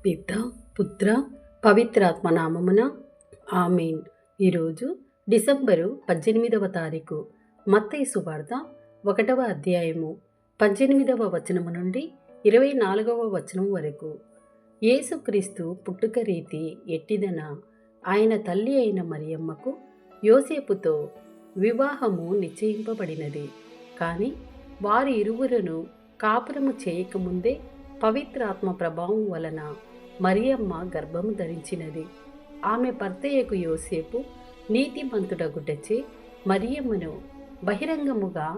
పిత పుత్ర పవిత్రాత్మ నామమున ఆమేన్. ఈరోజు డిసెంబరు 18వ తారీఖు. మత్తయి సువార్త 1వ అధ్యాయము 18వ వచనము నుండి 24వ వచనం వరకు. యేసుక్రీస్తు పుట్టుక రీతి ఎట్టిదన ఆయన తల్లి అయిన మరియమ్మకు యోసేపుతో వివాహము నిశ్చయింపబడినది. కానీ వారి ఇరువురును కాపురము చేయకముందే పవిత్రాత్మ ప్రభావం వలన మరియమ్మ గర్భము ధరించినది. ఆమె భర్తయ్యకు యోసేపు నీతిమంతుడగుటచే మరియమ్మను బహిరంగముగా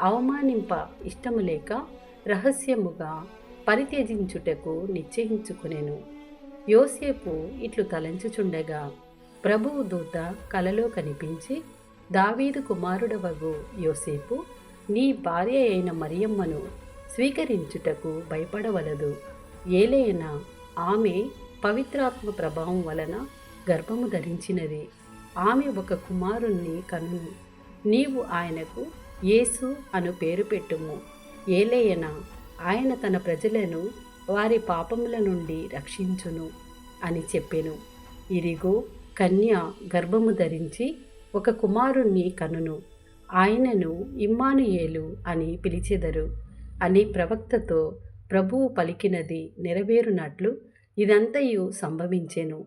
అవమానింప ఇష్టము లేక రహస్యముగా పరిత్యజించుటకు నిశ్చయించుకునెను. యోసేపు ఇట్లు తలంచుచుండగా ప్రభువు దూత కలలో కనిపించి, దావీదు కుమారుడవగు యోసేపు, నీ భార్య అయిన మరియమ్మను స్వీకరించుటకు భయపడవలదు. ఏలైనా ఆమె పవిత్రాత్మ ప్రభావం వలన గర్భము ధరించినది. ఆమె ఒక కుమారుణ్ణి కనును. నీవు ఆయనకు యేసు అను పేరు పెట్టుము. ఏలైనా ఆయన తన ప్రజలను వారి పాపముల నుండి రక్షించును అని చెప్పెను. ఇదిగో, కన్య గర్భము ధరించి ఒక కుమారుణ్ణి కనును. ఆయనను ఇమ్మానుయేలు అని పిలిచెదరు అని ప్రవక్తతో ప్రభువు పలికినది నెరవేరునట్లు ఇదంతయు సంభవించెను.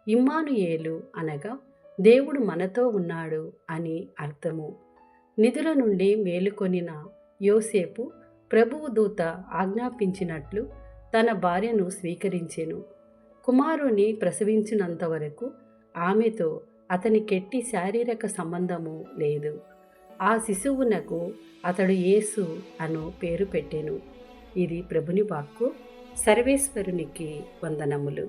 ఇమ్మానుయేలు అనగా దేవుడు మనతో ఉన్నాడు అని అర్థము. నిదుర నుండి మేలుకొనిన యోసేపు ప్రభువు దూత ఆజ్ఞాపించినట్లు తన భార్యను స్వీకరించెను. కుమారుని ప్రసవించినంత వరకు ఆమెతో అతనికెట్టి శారీరక సంబంధము లేదు. ఆ శిశువునకు అతడు యేసు అను పేరు పెట్టెను. ఇది ప్రభుని వాక్కు. సర్వేశ్వరునికి వందనములు.